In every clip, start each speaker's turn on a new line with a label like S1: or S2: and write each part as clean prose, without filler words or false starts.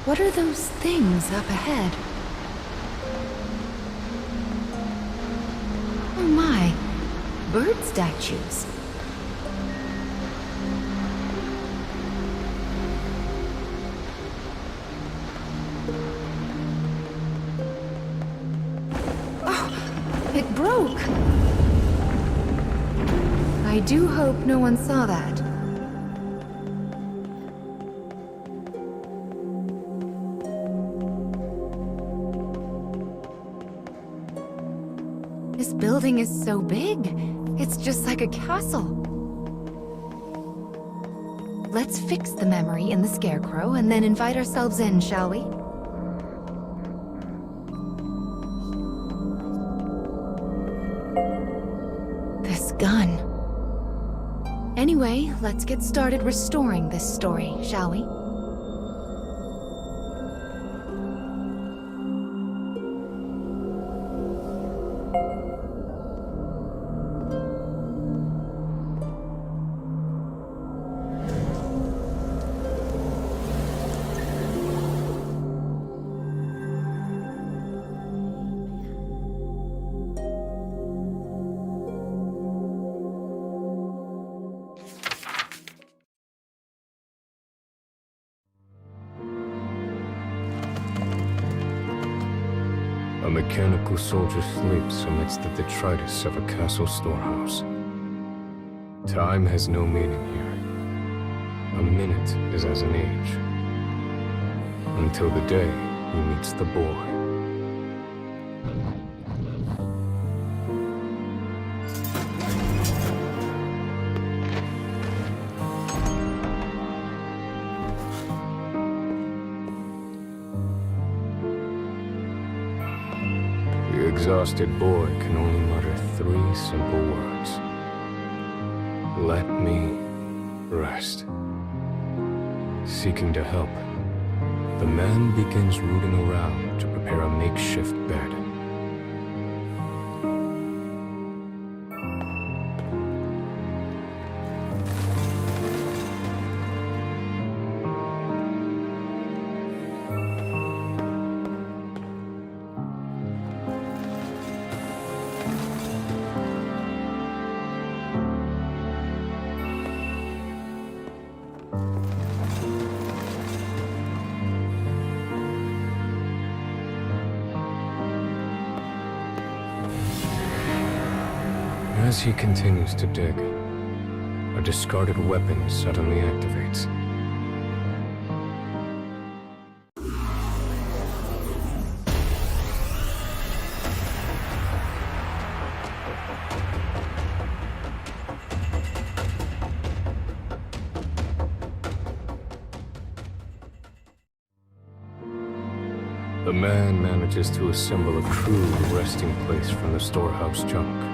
S1: What are those things up ahead? Oh my, bird statues. Oh, it broke. I do hope no one saw that. This building is so big. It's just like a castle. Let's fix the memory in the Scarecrow and then invite ourselves in, shall we? This gun. Anyway, let's get started restoring this story, shall we?
S2: A mechanical soldier sleeps amidst the detritus of a castle storehouse. Time has no meaning here. A minute is as an age. Until the day he meets the boy. The exhausted boy can only mutter 3 simple words. Let me rest. Seeking to help, the man begins rooting around to prepare a makeshift bed. As he continues to dig, a discarded weapon suddenly activates. The man manages to assemble a crude resting place from the storehouse junk.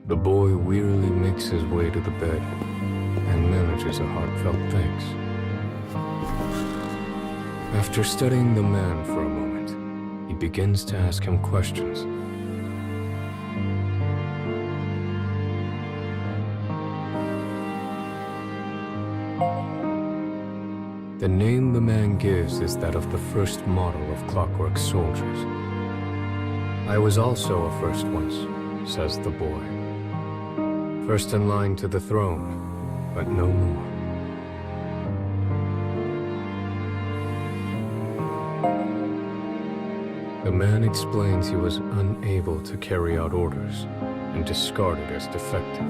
S2: The boy wearily makes his way to the bed and manages a heartfelt thanks. After studying the man for a moment, he begins to ask him questions. The name the man gives is that of the first model of Clockwork Soldiers. I was also a first once, says the boy. First in line to the throne, but no more. The man explains he was unable to carry out orders and discarded as defective.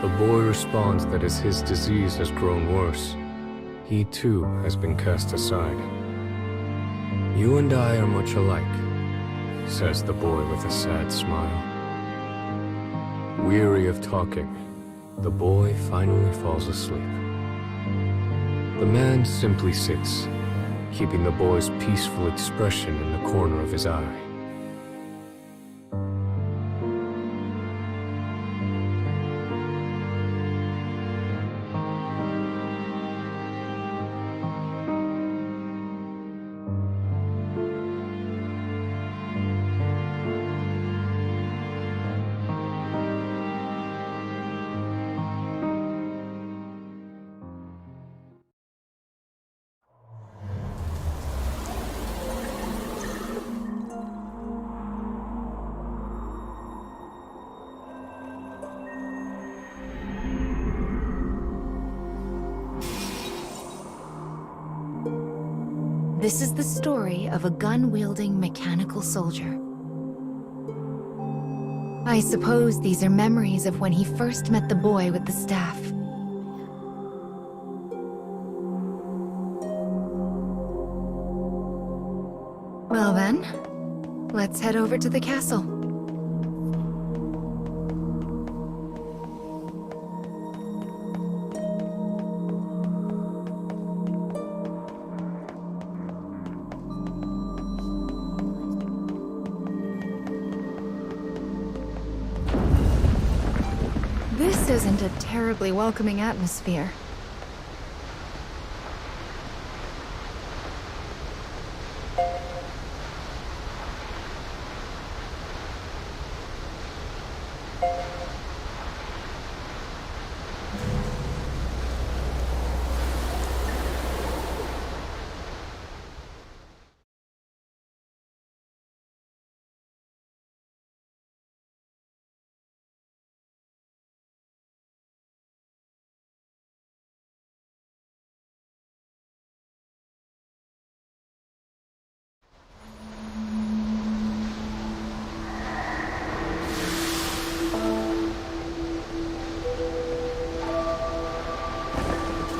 S2: The boy responds that as his disease has grown worse, he too has been cast aside. You and I are much alike, says the boy with a sad smile. Weary of talking, the boy finally falls asleep. The man simply sits, keeping the boy's peaceful expression in the corner of his eye.
S1: This is the story of a gun-wielding mechanical soldier. I suppose these are memories of when he first met the boy with the staff. Well then, let's head over to the castle. This isn't a terribly welcoming atmosphere.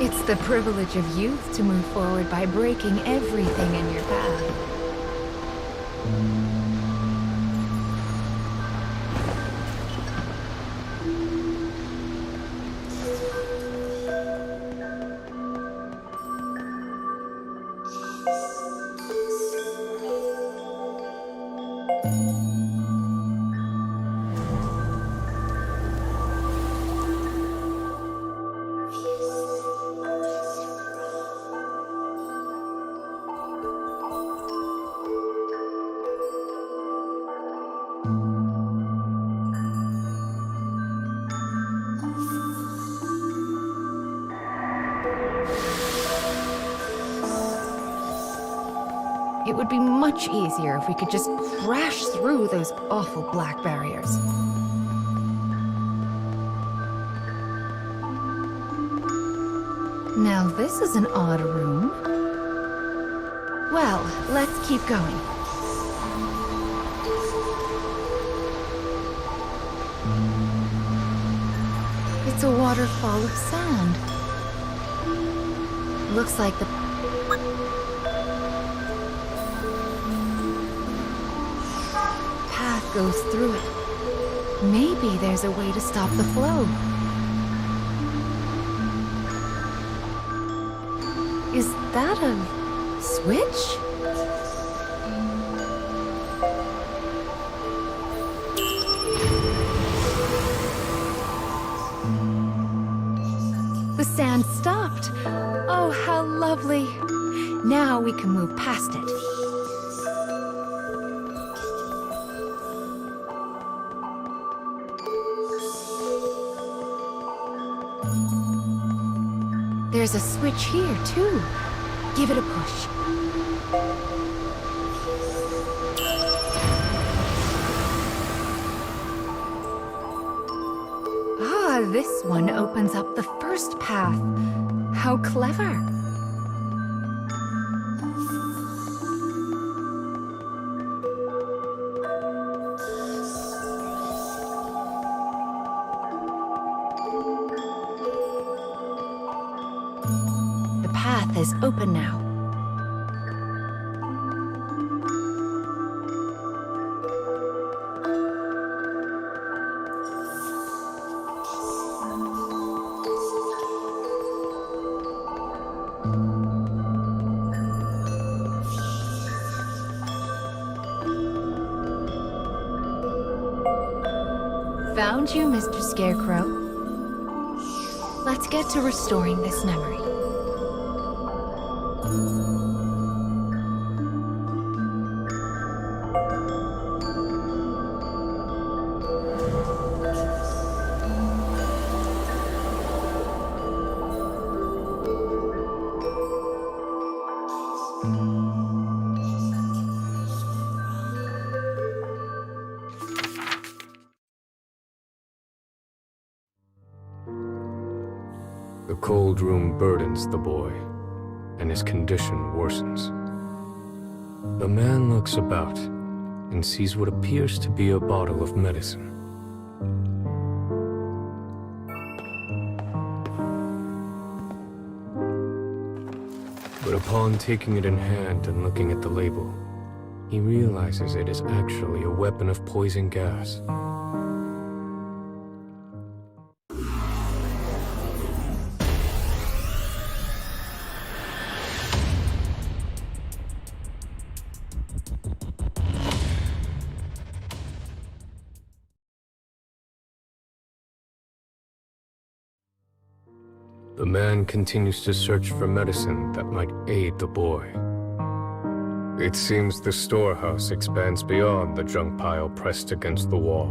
S1: It's the privilege of youth to move forward by breaking everything in your path. It would be much easier if we could just crash through those awful black barriers. Now this is an odd room. Well, let's keep going. It's a waterfall of sound. Looks like the path goes through it. Maybe there's a way to stop the flow. Is that a switch? The sand stopped. Oh, how lovely. Now we can move past it. There's a switch here, too. Give it a push. Ah, this one opens up the first path. How clever. The path is open now. Found you, Mr. Scarecrow. Let's get to restoring this memory.
S2: The cold room burdens the boy, and his condition worsens. The man looks about and sees what appears to be a bottle of medicine. But upon taking it in hand and looking at the label, he realizes it is actually a weapon of poison gas. The man continues to search for medicine that might aid the boy. It seems the storehouse expands beyond the junk pile pressed against the wall.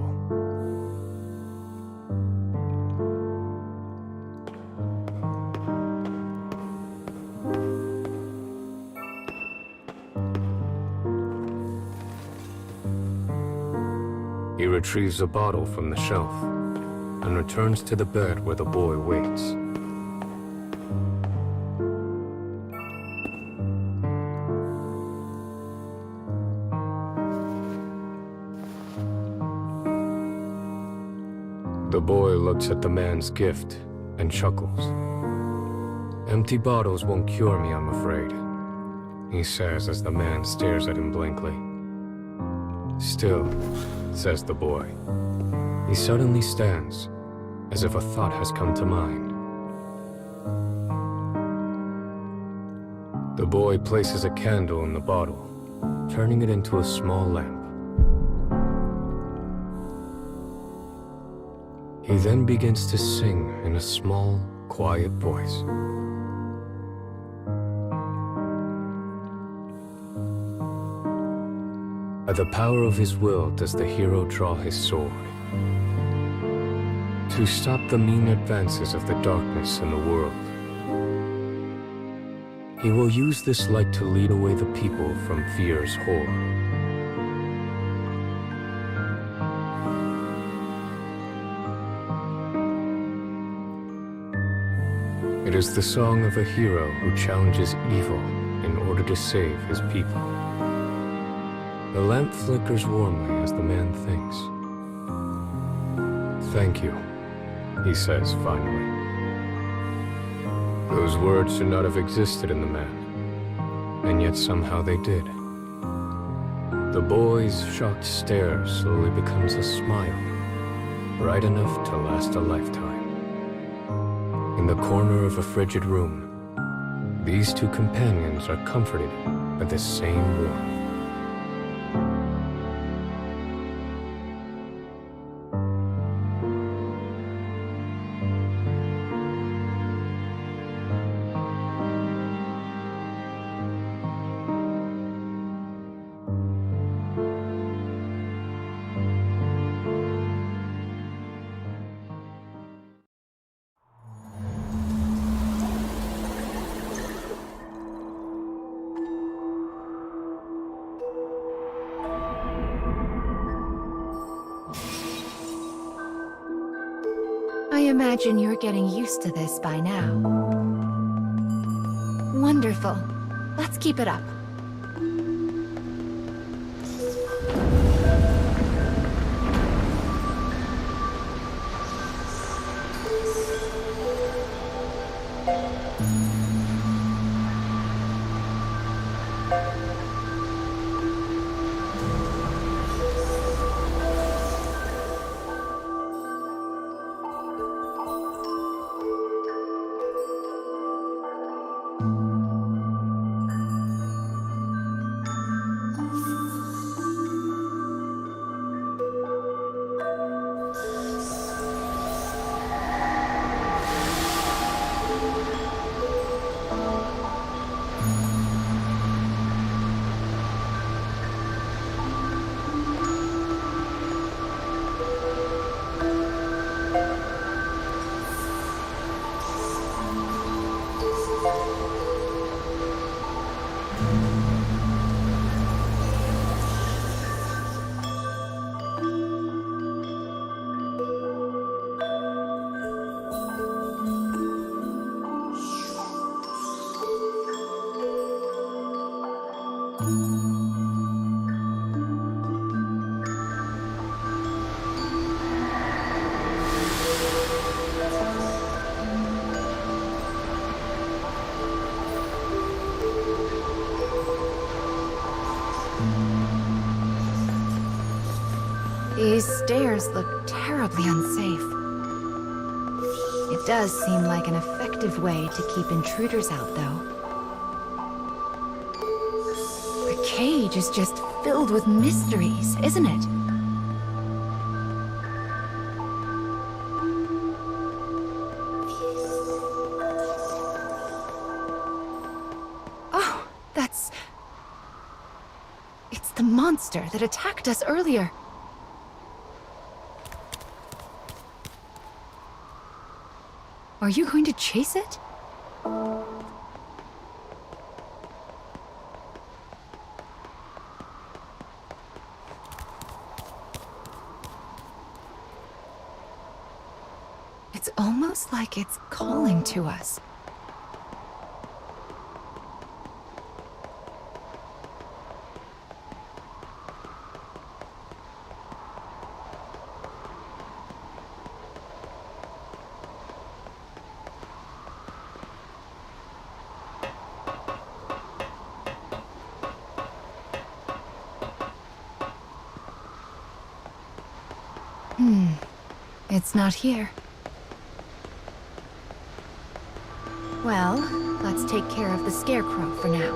S2: He retrieves a bottle from the shelf and returns to the bed where the boy waits. The boy looks at the man's gift and chuckles. "Empty bottles won't cure me, I'm afraid," he says as the man stares at him blankly. "Still," says the boy. He suddenly stands, as if a thought has come to mind. The boy places a candle in the bottle, turning it into a small lamp. He then begins to sing in a small, quiet voice. By the power of his will does the hero draw his sword, to stop the mean advances of the darkness in the world. He will use this light to lead away the people from fear's horde. It is the song of a hero who challenges evil in order to save his people. The lamp flickers warmly as the man thinks. "Thank you," he says finally. Those words should not have existed in the man, and yet somehow they did. The boy's shocked stare slowly becomes a smile, bright enough to last a lifetime. In the corner of a frigid room, these two companions are comforted by the same warmth.
S1: I imagine you're getting used to this by now. Wonderful. Let's keep it up. These stairs look terribly unsafe. It does seem like an effective way to keep intruders out, though. The cage is just filled with mysteries, isn't it? Oh, it's the monster that attacked us earlier. Are you going to chase it? It's almost like it's calling to us. It's not here. Well, let's take care of the scarecrow for now.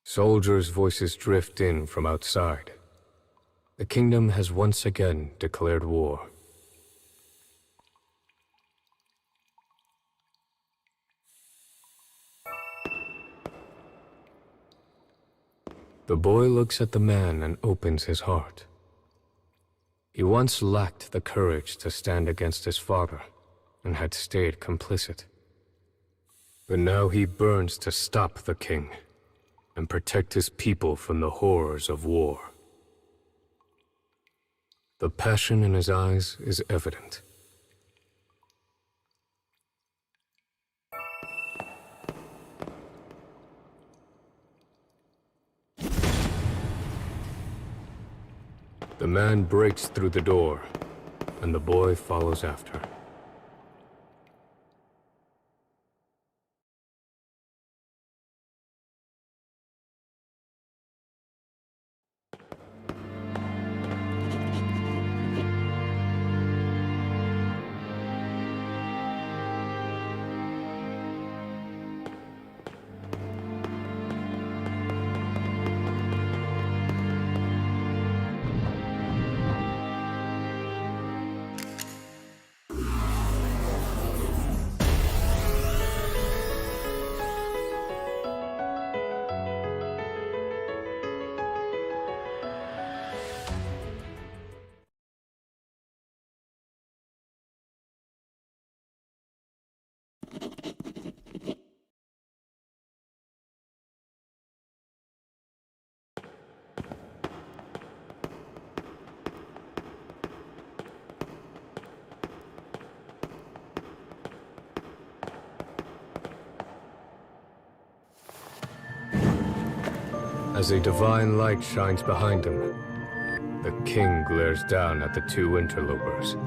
S2: Soldiers' voices drift in from outside. The kingdom has once again declared war. The boy looks at the man and opens his heart. He once lacked the courage to stand against his father and had stayed complicit. But now he burns to stop the king and protect his people from the horrors of war. The passion in his eyes is evident. The man breaks through the door, and the boy follows after. As a divine light shines behind him, the king glares down at the two interlopers.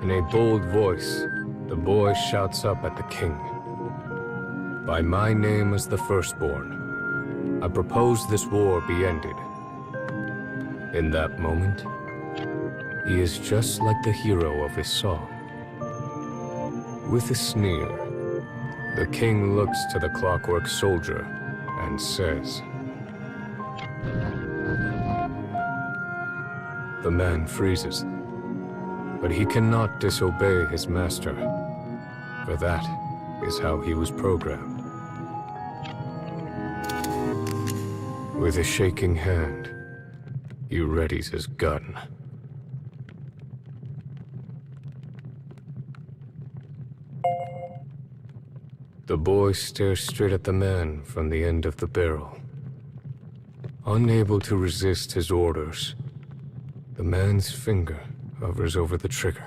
S2: In a bold voice, the boy shouts up at the king. "By my name as the firstborn, I propose this war be ended." In that moment, he is just like the hero of his song. With a sneer, the king looks to the clockwork soldier and says, The man freezes, but he cannot disobey his master. For that, is how he was programmed. With a shaking hand, he readies his gun. The boy stares straight at the man from the end of the barrel. Unable to resist his orders, the man's finger hovers over the trigger.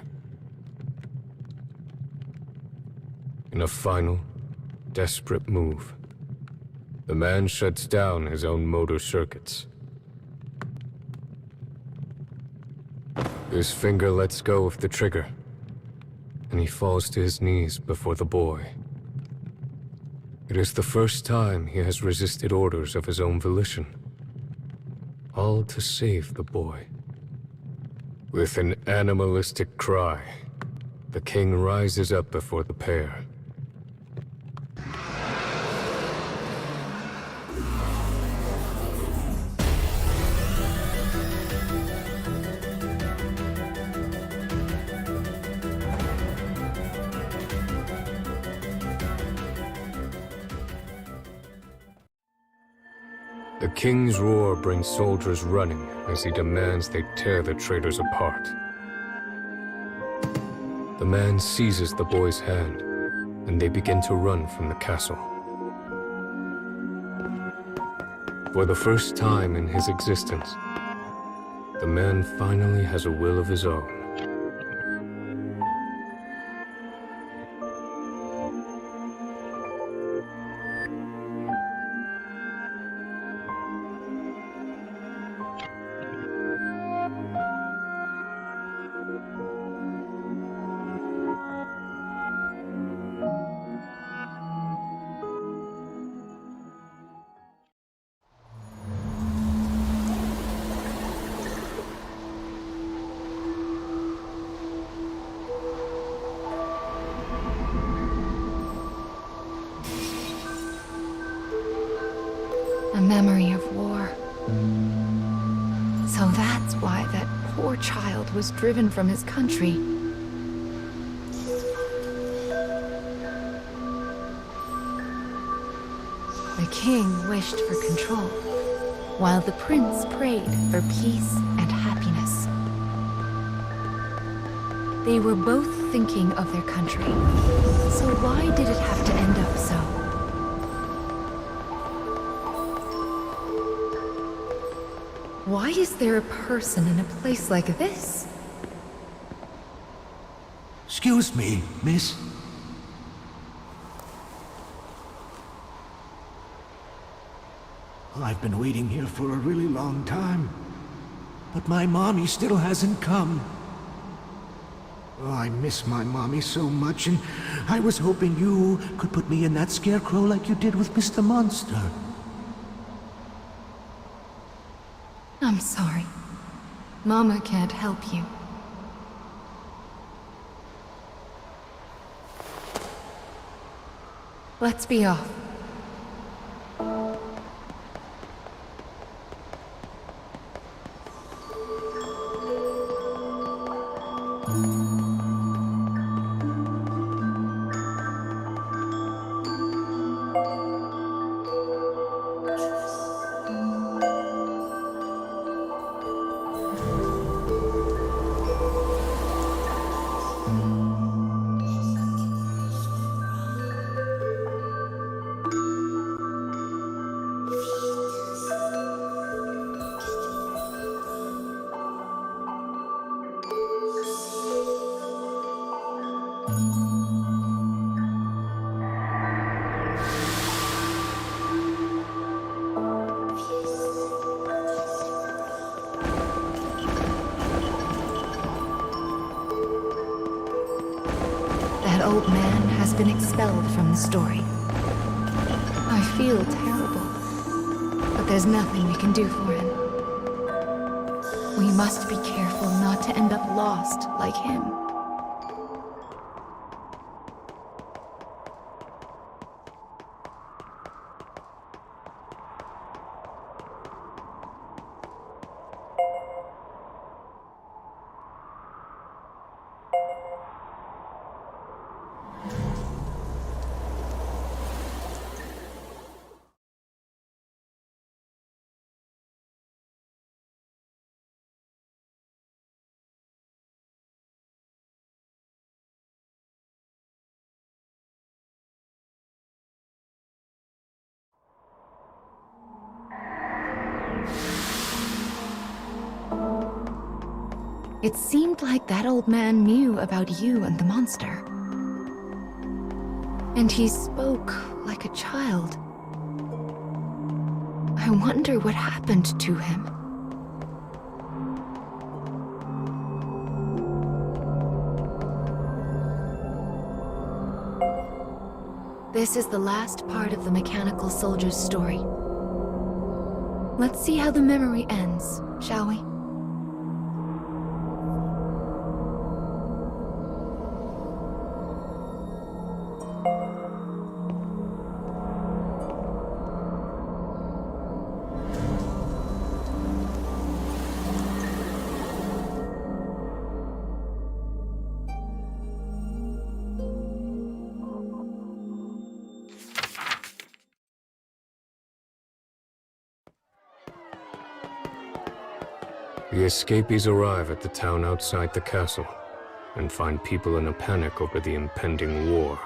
S2: In a final, desperate move, the man shuts down his own motor circuits. His finger lets go of the trigger, and he falls to his knees before the boy. It is the first time he has resisted orders of his own volition, all to save the boy. With an animalistic cry, the king rises up before the pair. The king's roar brings soldiers running as he demands they tear the traitors apart. The man seizes the boy's hand, and they begin to run from the castle. For the first time in his existence, the man finally has a will of his own.
S1: A memory of war. So that's why that poor child was driven from his country. The king wished for control, while the prince prayed for peace and happiness. They were both thinking of their country, so why did it have to end up so? Why is there a person in a place like this?
S3: Excuse me, miss. I've been waiting here for a really long time, but my mommy still hasn't come. Oh, I miss my mommy so much, and I was hoping you could put me in that scarecrow like you did with Mr. Monster.
S1: I'm sorry. Mama can't help you. Let's be off. That old man has been expelled from the story. I feel terrible, but there's nothing we can do for him. We must be careful not to end up lost like him. It seemed like that old man knew about you and the monster. And he spoke like a child. I wonder what happened to him. This is the last part of the mechanical soldier's story. Let's see how the memory ends, shall we?
S2: The escapees arrive at the town outside the castle and find people in a panic over the impending war.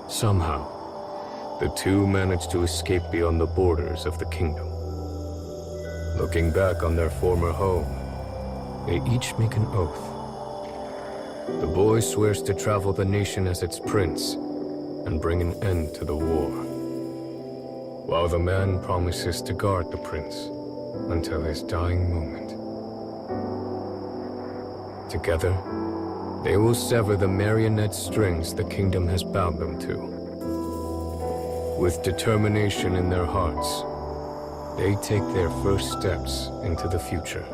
S2: Somehow, the two managed to escape beyond the borders of the kingdom. Looking back on their former home, they each make an oath. The boy swears to travel the nation as its prince and bring an end to the war, while the man promises to guard the prince until his dying moment. Together, they will sever the marionette strings the kingdom has bound them to. With determination in their hearts, they take their first steps into the future.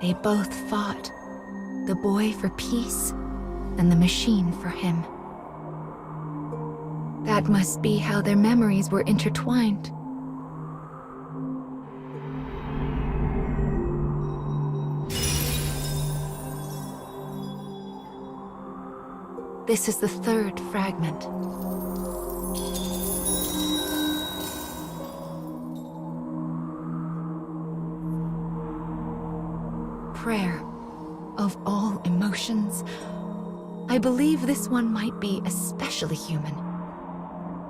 S1: They both fought, the boy for peace and the machine for him. That must be how their memories were intertwined. This is the third fragment. Prayer, of all emotions, I believe this one might be especially human.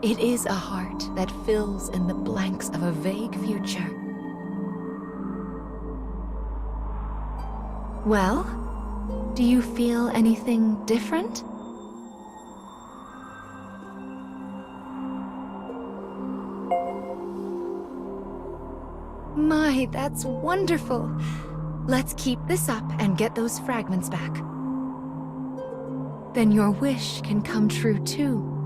S1: It is a heart that fills in the blanks of a vague future. Well, do you feel anything different? My, that's wonderful. Let's keep this up and get those fragments back. Then your wish can come true too.